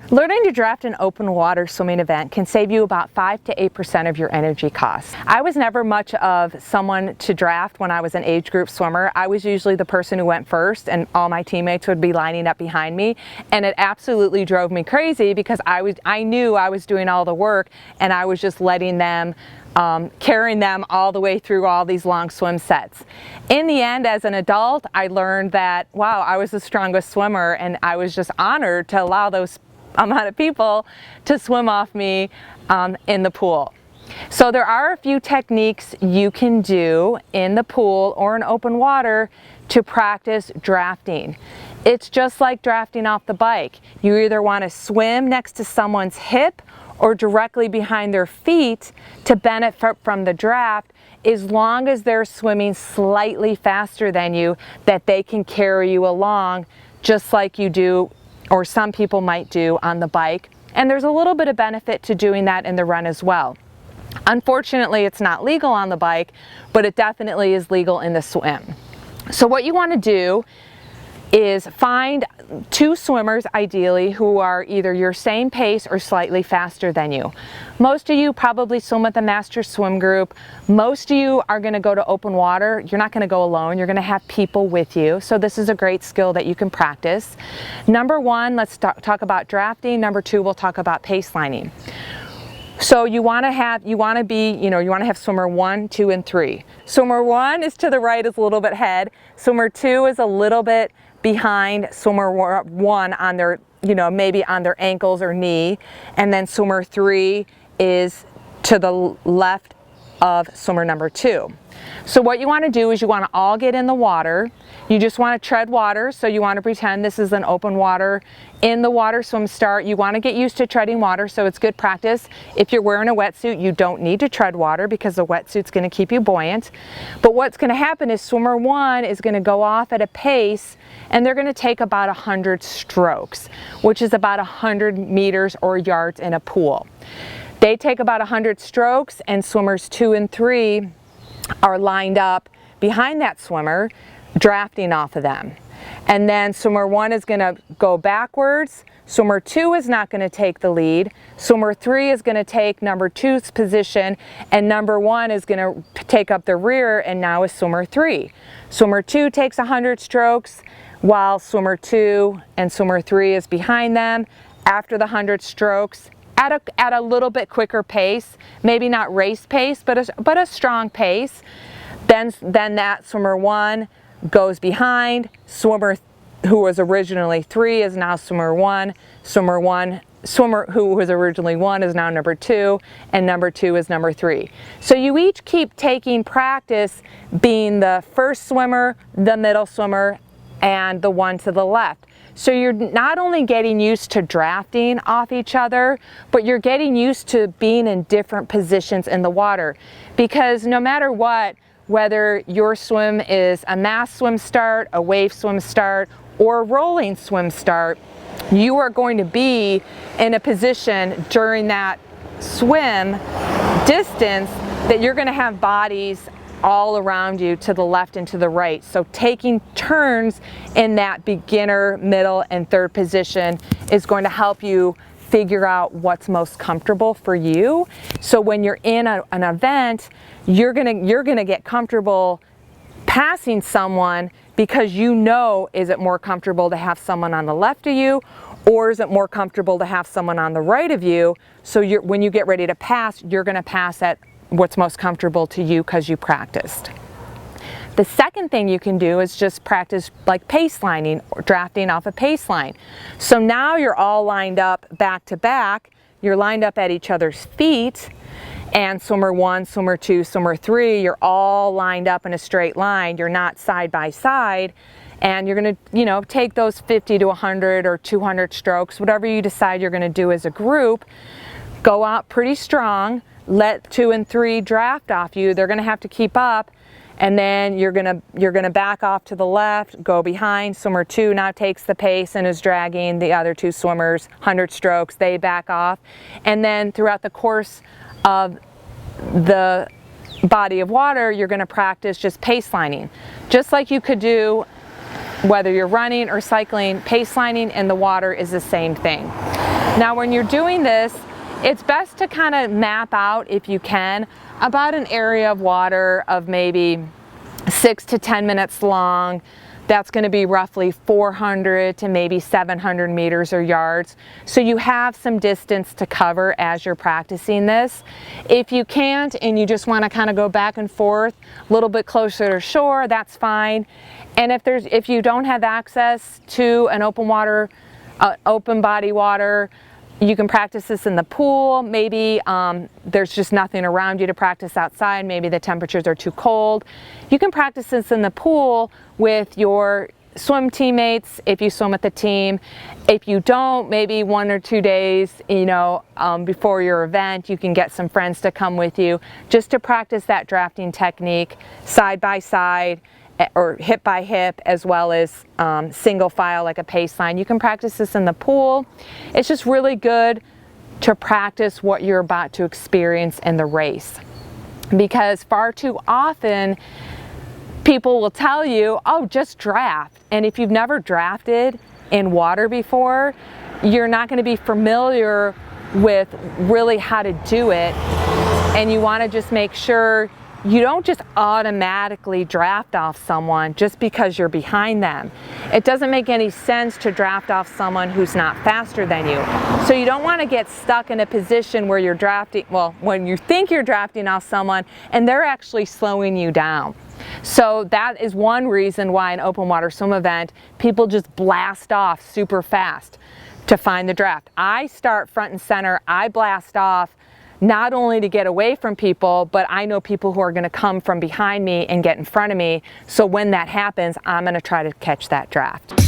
Learning to draft an open water swimming event can save you about 5 to 8% of your energy costs. I was never much of someone to draft when I was an age group swimmer. I was usually the person who went first and all my teammates would be lining up behind me, and it absolutely drove me crazy because I knew I was doing all the work and I was just letting them carrying them all the way through all these long swim sets. In the end, as an adult, I learned that, wow, I was the strongest swimmer, and I was just honored to allow those amount of people to swim off me in the pool. So there are a few techniques you can do in the pool or in open water to practice drafting. It's just like drafting off the bike. You either want to swim next to someone's hip or directly behind their feet to benefit from the draft, as long as they're swimming slightly faster than you, that they can carry you along just like you do, or some people might do, on the bike. And there's a little bit of benefit to doing that in the run as well. Unfortunately, it's not legal on the bike, but it definitely is legal in the swim. So what you want to do is find two swimmers, ideally, who are either your same pace or slightly faster than you. Most of you probably swim with a master swim group. Most of you are going to go to open water. You're not going to go alone. You're going to have people with you. So this is a great skill that you can practice. Number one, let's talk about drafting. Number two, we'll talk about pace lining. So you want to have swimmer 1, 2, and 3. Swimmer 1 is to the right, is a little bit ahead. Swimmer 2 is a little bit behind swimmer 1 on their, maybe on their ankles or knee. And then swimmer 3 is to the left of swimmer number 2. So what you want to do is you want to all get in the water. You just want to tread water, so you want to pretend this is an open water. In the water swim start, you want to get used to treading water, so it's good practice. If you're wearing a wetsuit, you don't need to tread water because the wetsuit's going to keep you buoyant. But what's going to happen is swimmer 1 is going to go off at a pace, and they're going to take about 100 strokes, which is about 100 meters or yards in a pool. They take about 100 strokes, and swimmers 2 and 3 are lined up behind that swimmer, drafting off of them. And then swimmer 1 is going to go backwards. Swimmer 2 is not going to take the lead. Swimmer 3 is going to take number 2's position, and number 1 is going to take up the rear, and now is swimmer 3. Swimmer 2 takes 100 strokes, while swimmer 2 and swimmer 3 is behind them. After the 100 strokes, at a little bit quicker pace, maybe not race pace, but a strong pace, then that swimmer 1 goes behind. Swimmer who was originally 3 is now swimmer 1. Swimmer who was originally 1 is now number 2, and number 2 is number 3. So you each keep taking practice being the first swimmer, the middle swimmer, and the one to the left. So you're not only getting used to drafting off each other, but you're getting used to being in different positions in the water. Because no matter what, whether your swim is a mass swim start, a wave swim start, or a rolling swim start, you are going to be in a position during that swim distance that you're going to have bodies all around you to the left and to the right. So taking turns in that beginner, middle, and third position is going to help you figure out what's most comfortable for you. So when you're in an event, you're gonna get comfortable passing someone because is it more comfortable to have someone on the left of you, or is it more comfortable to have someone on the right of you? So when you get ready to pass, you're gonna pass at what's most comfortable to you because you practiced. The second thing you can do is just practice like pace lining or drafting off a pace line. So now you're all lined up back to back. You're lined up at each other's feet, and swimmer 1, swimmer 2, swimmer 3, you're all lined up in a straight line. You're not side by side, and you're going to, take those 50 to 100 or 200 strokes, whatever you decide you're going to do as a group. Go out pretty strong. Let 2 and 3 draft off you. They're going to have to keep up, and then you're going to back off to the left, go behind. Swimmer 2 now takes the pace and is dragging the other 2 swimmers 100 strokes. They back off, and then throughout the course of the body of water, you're going to practice just pace lining, just like you could do whether you're running or cycling. Pace lining in the water is the same thing. Now when you're doing this, it's best to kind of map out, if you can, about an area of water of maybe 6 to 10 minutes long. That's going to be roughly 400 to maybe 700 meters or yards. So you have some distance to cover as you're practicing this. If you can't and you just want to kind of go back and forth a little bit closer to shore, that's fine. And if you don't have access to an open body water, you can practice this in the pool. Maybe there's just nothing around you to practice outside. Maybe the temperatures are too cold. You can practice this in the pool with your swim teammates if you swim with the team. If you don't, maybe 1 or 2 days, before your event, you can get some friends to come with you just to practice that drafting technique side by side, or hip by hip, as well as single file like a pace line. You can practice this in the pool. It's just really good to practice what you're about to experience in the race, because far too often people will tell you, oh, just draft. And if you've never drafted in water before, you're not going to be familiar with really how to do it, and you want to just make sure you don't just automatically draft off someone just because you're behind them. It doesn't make any sense to draft off someone who's not faster than you. So you don't want to get stuck in a position where you're drafting, when you think you're drafting off someone and they're actually slowing you down. So that is one reason why an open water swim event, people just blast off super fast to find the draft. I start front and center, I blast off, not only to get away from people, but I know people who are going to come from behind me and get in front of me. So when that happens, I'm going to try to catch that draft.